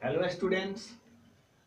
Hello students,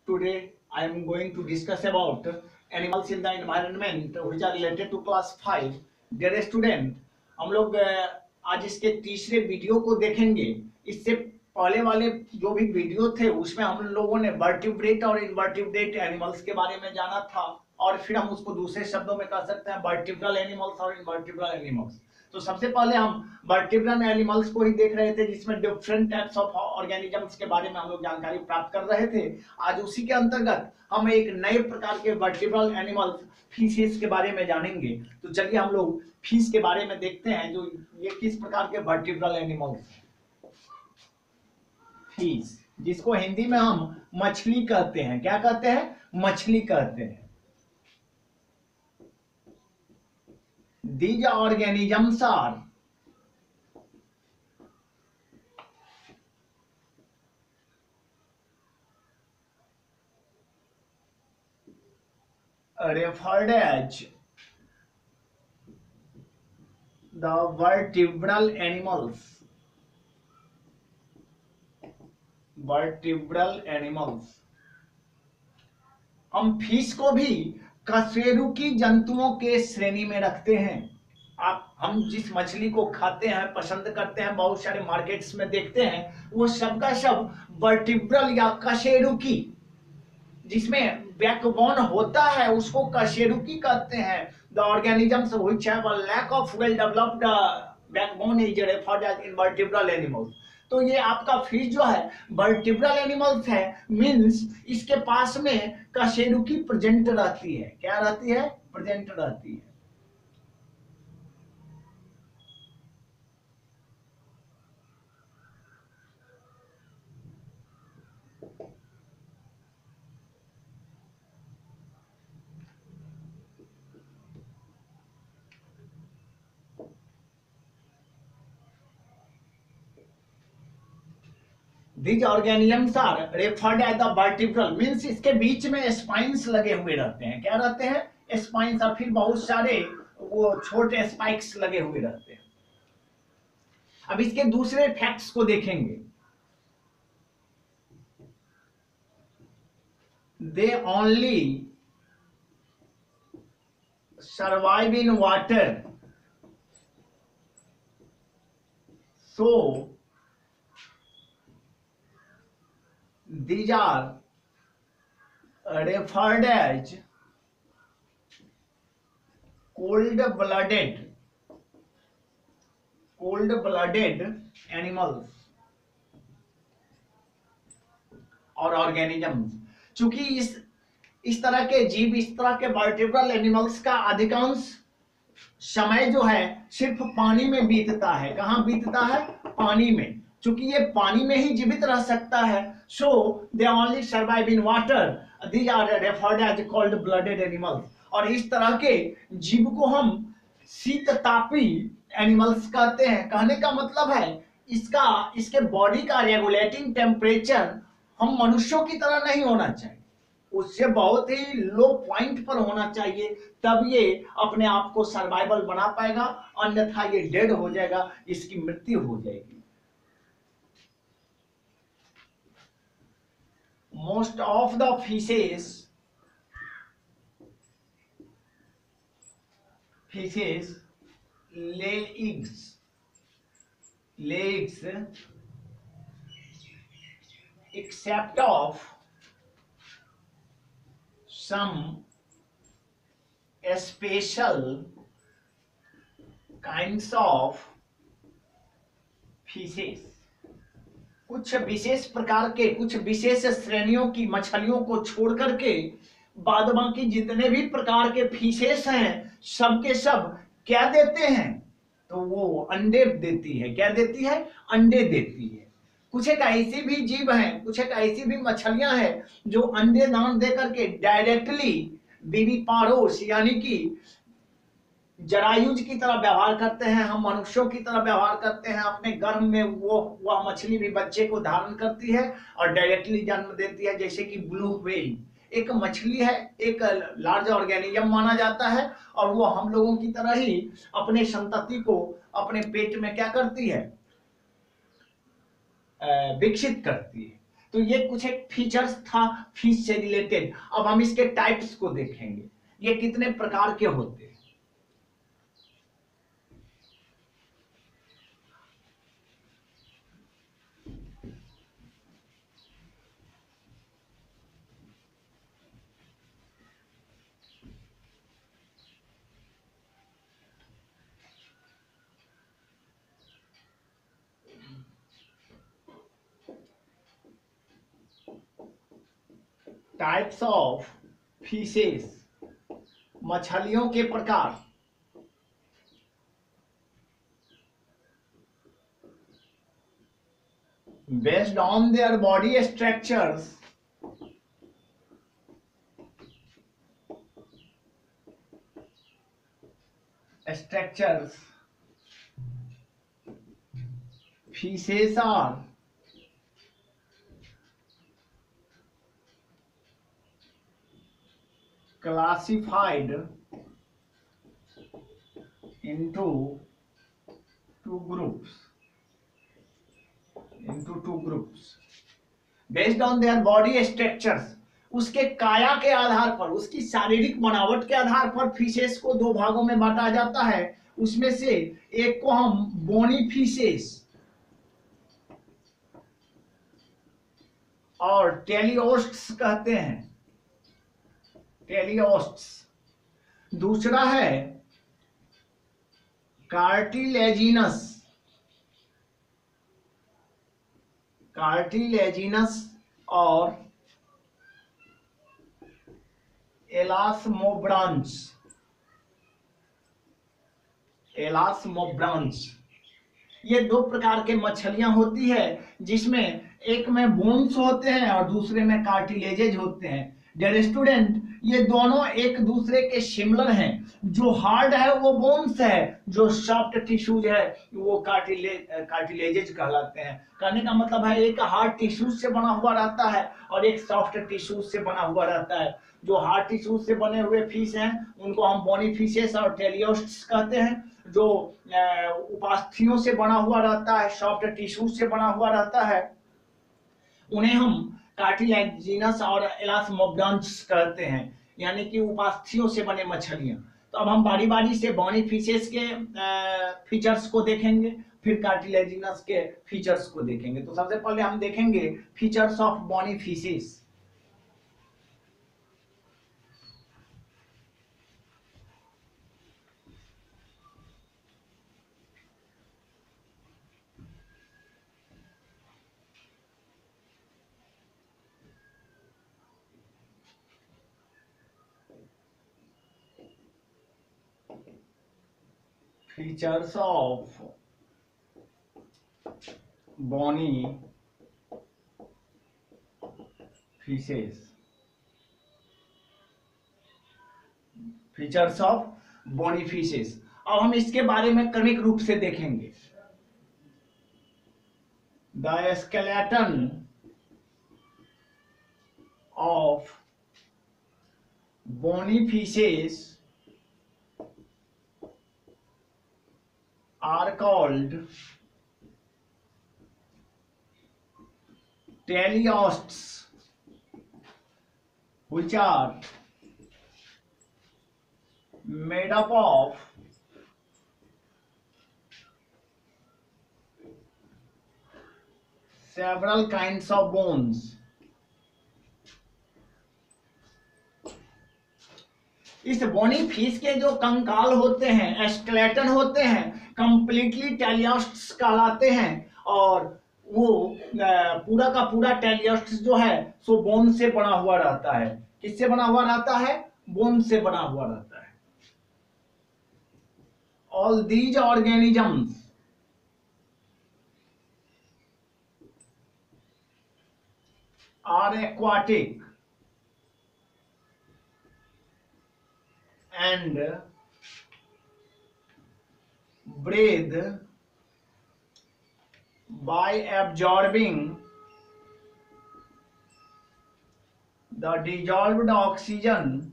today I am going to discuss about animals in the environment which are related to class 5. Dear student, हम लोग आज इसके तीसरे video को देखेंगे। इससे पहले वाले जो भी वीडियो थे उसमें हम लोगों ने वर्टिब्रेट और इनवर्टिब्रेट एनिमल्स के बारे में जाना था और फिर हम उसको दूसरे शब्दों में कह सकते हैं वर्टिब्रल एनिमल्स और इनवर्टिब्रल एनिमल्स। तो सबसे पहले हम वर्टिब्रल एनिमल्स को ही देख रहे थे जिसमें डिफरेंट टाइप्स ऑफ ऑर्गेनिजम्स के बारे में हम लोग जानकारी प्राप्त कर रहे थे। आज उसी के अंतर्गत हम एक नए प्रकार के वर्टिब्रल एनिमल्स फिशेस के बारे में जानेंगे। तो चलिए हम लोग फिश के बारे में देखते हैं जो ये किस प्रकार के वर्टिब्रल एनिमल्स हैं। फिश, जिसको हिंदी में हम मछली कहते हैं। क्या कहते हैं? मछली कहते हैं। These organisms are referred as the vertebral animals. Vertebral animals. हम फिश को भी कशेरुकी जंतुओं के श्रेणी में रखते हैं। हम जिस मछली को खाते हैं, पसंद करते हैं, बहुत सारे मार्केट्स में देखते हैं, वो सब का सब वर्टिब्रल या कशेरुकी, जिसमें बैकबोन होता है, उसको कशेरुकी कहते हैं। The organisms which have a lack of well developed backbone is referred as invertebral animals. तो ये आपका फिश जो है वर्टिब्रल एनिमल्स है, मींस इसके पास में कशेरुकी प्रेजेंट रहती है। क्या रहती है? प्रेजेंट रहती है। These organisms are referred as the vertebral, means इसके बीच में स्पाइन्स लगे हुए रहते हैं। क्या रहते हैं? स्पाइन्स, और फिर बहुत सारे वो छोटे स्पाइक्स लगे हुए रहते हैं। अब इसके दूसरे फैक्ट्स को देखेंगे। They only survive in water, so these are referred as cold-blooded animals और ऑर्गेनिजम्स। चूंकि इस तरह के जीव, इस तरह के वर्टिब्रल एनिमल्स का अधिकांश समय जो है सिर्फ पानी में बीतता है। कहां बीतता है? पानी में। चूंकि ये पानी में ही जीवित रह सकता है, so they only survive in water. These are referred as cold-blooded animals. और इस तरह के जीव को हम शीततापी एनिमल्स कहते हैं। कहने का मतलब है इसके बॉडी का रेगुलेटिंग टेम्परेचर हम मनुष्यों की तरह नहीं होना चाहिए, उससे बहुत ही लो पॉइंट पर होना चाहिए, तब ये अपने आप को सर्वाइवल बना पाएगा, अन्यथा ये डेड हो जाएगा, इसकी मृत्यु हो जाएगी। Most of the fishes lay eggs except of some special kinds of fishes. कुछ विशेष प्रकार के, कुछ विशेष श्रेणियों की मछलियों को छोड़ करके बाद बाकी जितने भी प्रकार के फिशेस हैं सब के सब क्या देते हैं? तो वो अंडे देती है। क्या देती है? अंडे देती है। कुछ एक ऐसी भी जीव हैं, कुछ एक ऐसी भी मछलियां हैं जो अंडे दान दे करके डायरेक्टली विविपारोस यानी कि जरायुज की तरह व्यवहार करते हैं, हम मनुष्यों की तरह व्यवहार करते हैं। अपने गर्भ में वह मछली भी बच्चे को धारण करती है और डायरेक्टली जन्म देती है। जैसे कि ब्लू व्हेल एक मछली है, एक लार्ज ऑर्गेनिज्म माना जाता है, और वो हम लोगों की तरह ही अपने संतति को अपने पेट में क्या करती है? विकसित करती है। तो ये कुछ एक फीचर्स था फिश से रिलेटेड। अब हम इसके टाइप्स को देखेंगे, ये कितने प्रकार के होते हैं। टाइप्स ऑफ फिशेस, मछलियों के प्रकार। Based on their body structures, fishes are classified into two groups, based on their body structures। उसके काया के आधार पर, उसकी शारीरिक बनावट के आधार पर फिशेस को दो भागों में बांटा जाता है। उसमें से एक को हम बोनी फिशेस और टेलियोस्ट्स कहते हैं, टेलियोस्ट्स। दूसरा है कार्टिलेजिनस, और एलास्मोब्रांच, ये दो प्रकार के मछलियां होती है, जिसमें एक में बोन्स होते हैं और दूसरे में कार्टिलेजेज होते हैं। डियर स्टूडेंट, ये दोनों एक दूसरे के सिमिलर हैं। जो हार्ड है वो बोन्स है, जो सॉफ्ट टिश्यूज है वो कार्टिलेजेज कहलाते हैं। कहने का मतलब है एक हार्ड टिश्यूज से बना हुआ रहता है और एक सॉफ्ट टिश्यूज से बना हुआ रहता है। जो हार्ड टिश्यूज से बने हुए फिश हैं उनको हम बोनी फिशेस और टेलियोस्ट्स कहते हैं। जो उपास्थियों से बना हुआ रहता है, सॉफ्ट टिश्यूज से बना हुआ रहता है, उन्हें हम कार्टिलेजिनस और एलास्मोब्रांच कहते हैं, यानी कि उपास्थियों से बने मछलियां। तो अब हम बारी बारी से बोनी फिशेस के फीचर्स को देखेंगे, फिर कार्टिलेजिनस के फीचर्स को देखेंगे। तो सबसे पहले हम देखेंगे features of bony fishes. Features of bony fishes, features of bony fishes. अब हम इसके बारे में क्रमिक रूप से देखेंगे। The skeleton of bony fishes are called teleosts, which are made up of several kinds of bones। इस बोनी फिश के जो कंकाल होते हैं, स्केलेटन होते हैं, कंप्लीटली टेलियोस्ट्स कहलाते हैं। और वो पूरा का पूरा टेलियोस्ट्स जो है सो बोन से बना हुआ रहता है। किससे बना हुआ रहता है? बोन से बना हुआ रहता है। All these organisms are aquatic and breathe by absorbing the dissolved oxygen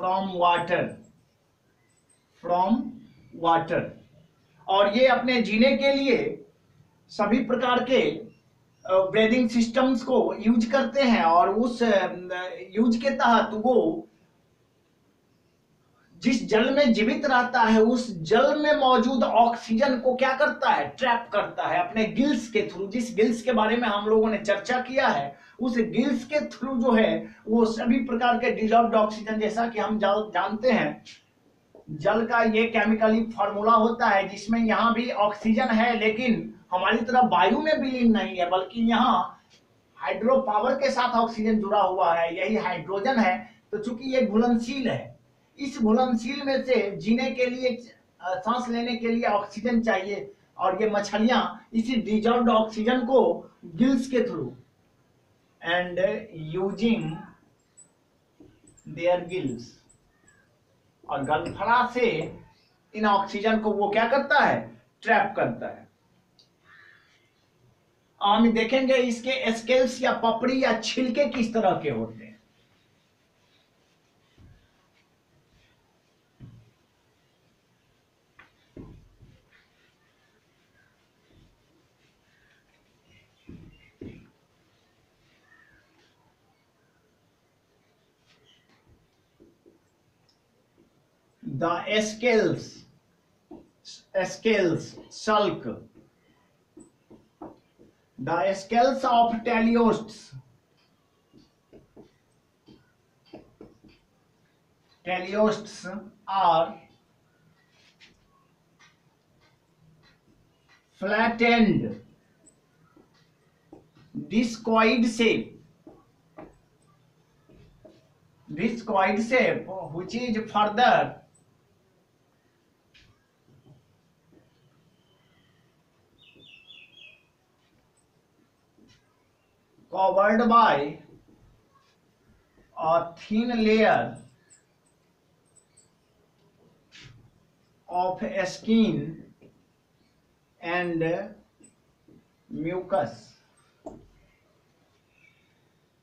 from water, from water. और ये अपने जीने के लिए सभी प्रकार के ब्रीदिंग सिस्टम्स को यूज करते हैं, और उस यूज के तहत वो जिस जल में जीवित रहता है उस जल में मौजूद ऑक्सीजन को क्या करता है, ट्रैप करता है अपने गिल्स के थ्रू। जिस गिल्स के बारे में हम लोगों ने चर्चा किया है, उस गिल्स के थ्रू जो है वो सभी प्रकार के डिजॉल्व्ड ऑक्सीजन, जैसा कि हम जानते हैं जल का ये केमिकली फॉर्मूला होता है जिसमें यहाँ भी ऑक्सीजन है, लेकिन हमारी तरह वायु में विलीन नहीं है, बल्कि यहाँ हाइड्रो पावर के साथ ऑक्सीजन जुड़ा हुआ है, यही हाइड्रोजन है। तो चूंकि ये घुलनशील है, इस घुलनशील में से जीने के लिए, सांस लेने के लिए ऑक्सीजन चाहिए, और ये मछलियां इसी डिजॉल्व्ड ऑक्सीजन को गिल्स के through and using their gills, और गलफड़ा से इन ऑक्सीजन को वो क्या करता है, ट्रैप करता है। हम देखेंगे इसके स्केल्स या पपड़ी या छिलके किस तरह के होते हैं। The scales, sulc. The scales of teleosts are flattened, discoid shape, which is further covered by a thin layer of skin and mucus.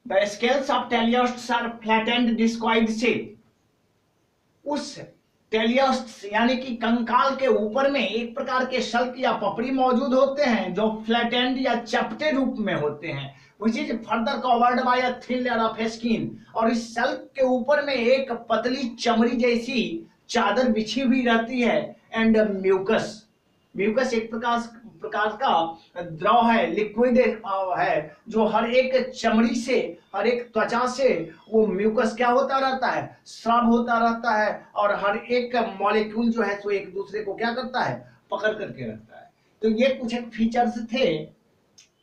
The scales of teleosts are flattened discoid shape. उस टेलियोस्ट्स यानी कि कंकाल के ऊपर में एक प्रकार के शल्क या पपड़ी मौजूद होते हैं जो फ्लैटेंड या चपटे रूप में होते हैं, which is further covered by a thin layer of skin। और इस शल्क के ऊपर में एक पतली चमड़ी जैसी चादर बिछी हुई रहती है, एंड म्यूकस। म्यूकस एक प्रकार का द्रव है, लिक्विड है, जो हर एक चमड़ी से, हर एक त्वचा से वो म्यूकस क्या होता रहता है, स्राव होता रहता है, और हर एक मॉलिक्यूल जो है सो एक दूसरे को क्या करता है, पकड़ करके रखता है। तो ये कुछ एक फीचर्स थे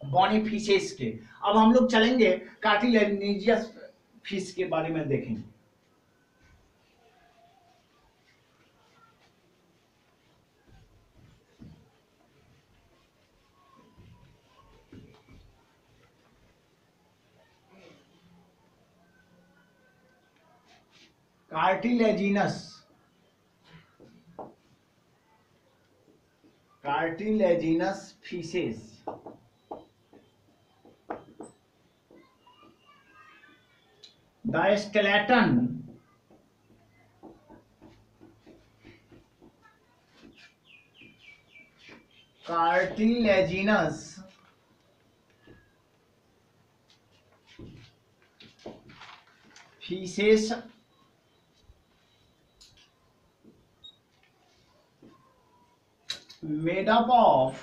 बॉनी फिशेस के। अब हम लोग चलेंगे कार्टिलेजिनस फिश के बारे में देखेंगे। Cartilaginous fishes. The skeleton cartilaginous fishes made up of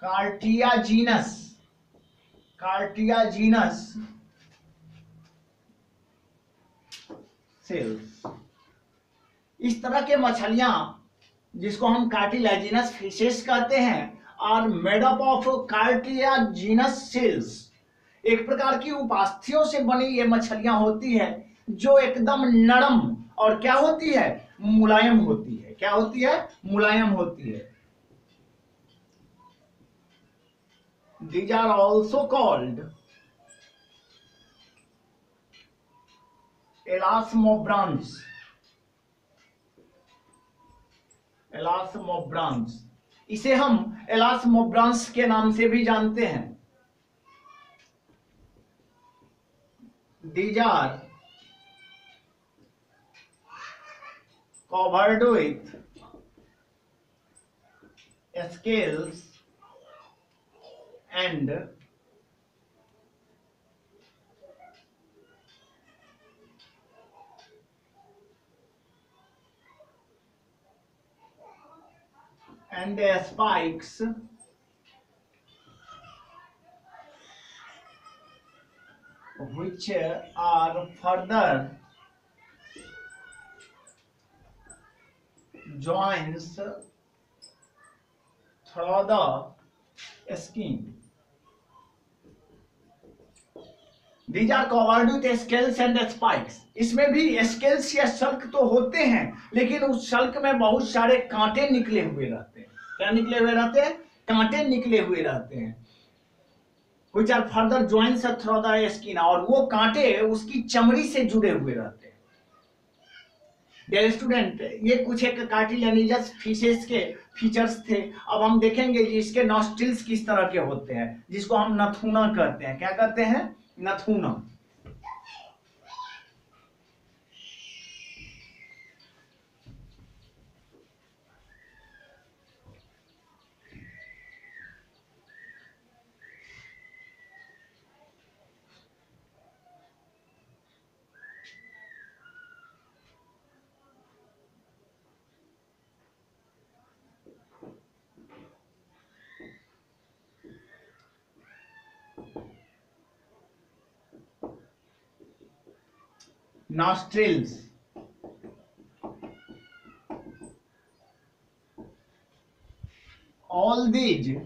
cartilaginous cells. इस तरह के मछलियां जिसको हम कार्टिलेजिनस फिशेस कहते हैं, are made up of cartilaginous cells. एक प्रकार की उपास्थियों से बनी ये मछलियां होती है जो एकदम नरम और क्या होती है, मुलायम होती है। क्या होती है, मुलायम होती है। These are also called elasmobrans। elasmobrans, इसे हम elasmobrans के नाम से भी जानते हैं। these are covered with scales and spikes which are further joins through the skin. These are covered with scales and spikes. इसमें भी स्केल्स या शल्क तो होते हैं, लेकिन उस शल्क में बहुत सारे कांटे निकले हुए रहते हैं। क्या निकले हुए रहते हैं? कांटे निकले हुए रहते हैं। which are further joins through the skin, और वो कांटे उसकी चमड़ी से जुड़े हुए रहते हैं। डियर स्टूडेंट, ये कुछ एक कार्टिलेजिनस फिशेस के फीचर्स थे। अब हम देखेंगे कि इसके नॉस्ट्रिल्स किस तरह के होते हैं, जिसको हम नथुना कहते हैं। क्या कहते हैं? नथुना। nostrils, all these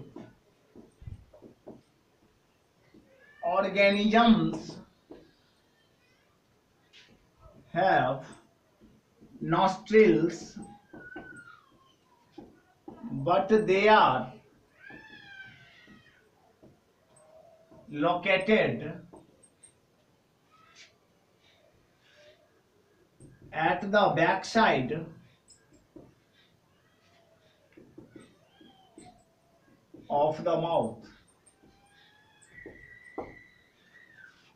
organisms have nostrils, but they are located at the backside of the mouth.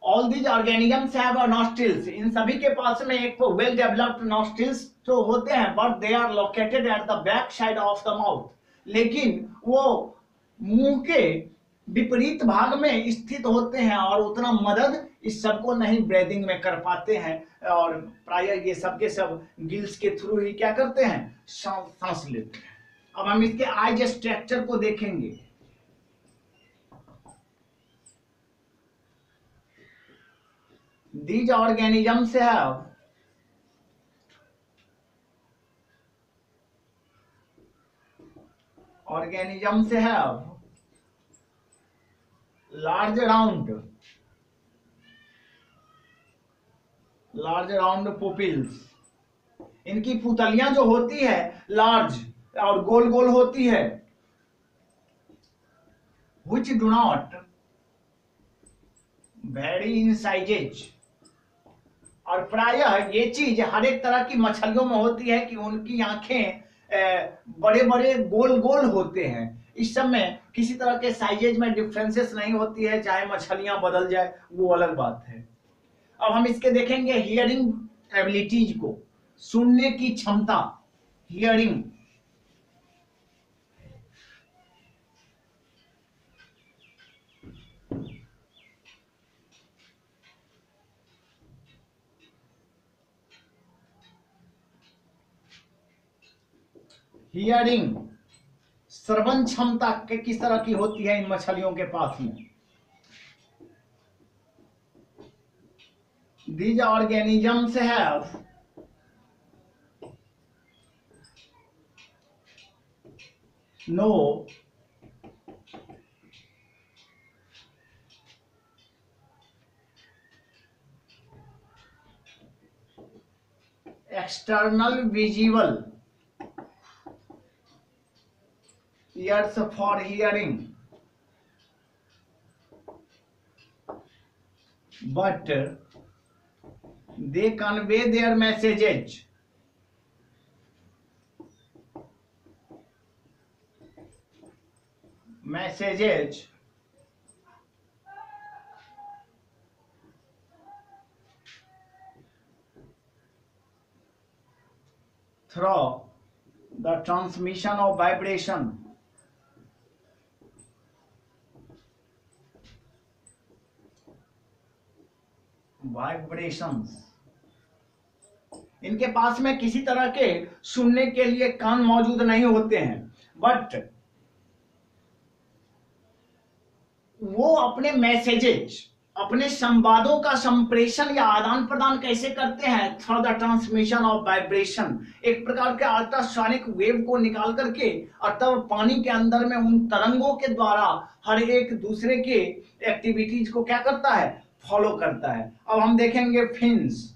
All these organisms have a nostrils. इन सभी के पास में एक well developed nostrils तो होते हैं, but they are located at the back side of the mouth. लेकिन वो मुंह के विपरीत भाग में स्थित होते हैं और उतना मदद इस सबको नहीं ब्रीदिंग में कर पाते हैं, और प्रायः ये सब के सब गिल्स के थ्रू ही क्या करते हैं? सांस लेते हैं। अब हम इसके आइज स्ट्रक्चर को देखेंगे। These organisms have large round pupils. इनकी पुतलियां जो होती है लार्ज और गोल गोल होती है, which do not vary in sizes. और प्रायः ये चीज हर एक तरह की मछलियों में होती है कि उनकी आंखें बड़े बड़े गोल गोल होते हैं। इस सब में किसी तरह के साइजेज में डिफरेंसेस नहीं होती है, चाहे मछलियां बदल जाए वो अलग बात है। अब हम इसके देखेंगे हियरिंग एबिलिटीज को, सुनने की क्षमता, हियरिंग। हियरिंग श्रवण क्षमता के किस तरह की होती है इन मछलियों के पास में। These organisms have no external visible ears for hearing, but they convey their messages through the transmission of vibration. Vibrations. इनके पास में किसी तरह के सुनने के लिए कान मौजूद नहीं होते हैं, बट वो अपने मैसेजेज, अपने संवादों का संप्रेषण या आदान प्रदान कैसे करते हैं? Through the transmission of vibration, एक प्रकार के अल्ट्रासोनिक वेव को निकाल करके और तब पानी के अंदर में उन तरंगों के द्वारा हर एक दूसरे के एक्टिविटीज को क्या करता है? फॉलो करता है। अब हम देखेंगे फिन्स।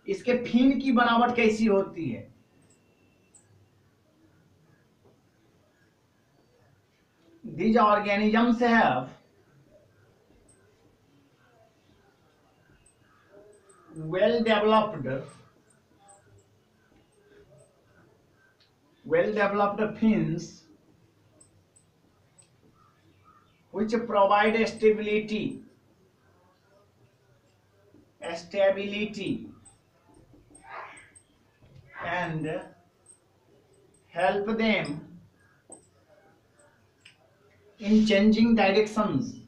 इसके फिन की बनावट कैसी होती है? These organisms have well developed fins which provide stability and help them in changing directions.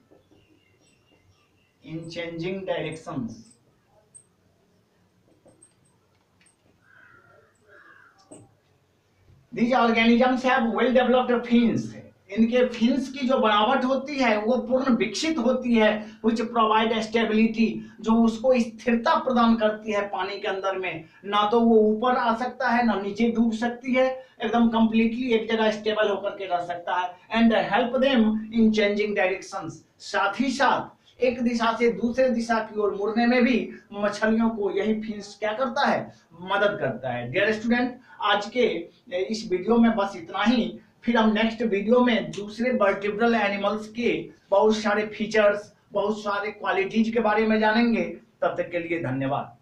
These organisms have well developed fins. इनके फिन्स की जो बनावट होती है वो पूर्ण विकसित होती है, which provide stability, जो उसको स्थिरता प्रदान करती है पानी के अंदर में। ना तो वो ऊपर आ सकता है ना नीचे डूब सकती है, एकदम कंप्लीटली एक जगह स्टेबल होकर के रह सकता है। And help them in changing directions, साथ ही साथ एक दिशा से दूसरे दिशा की ओर मुड़ने में भी मछलियों को यही फिन्स क्या करता है? मदद करता है। डियर स्टूडेंट, आज के इस वीडियो में बस इतना ही। फिर हम नेक्स्ट वीडियो में दूसरे वर्टिब्रल एनिमल्स के बहुत सारे फीचर्स, बहुत सारे क्वालिटीज के बारे में जानेंगे। तब तक के लिए धन्यवाद।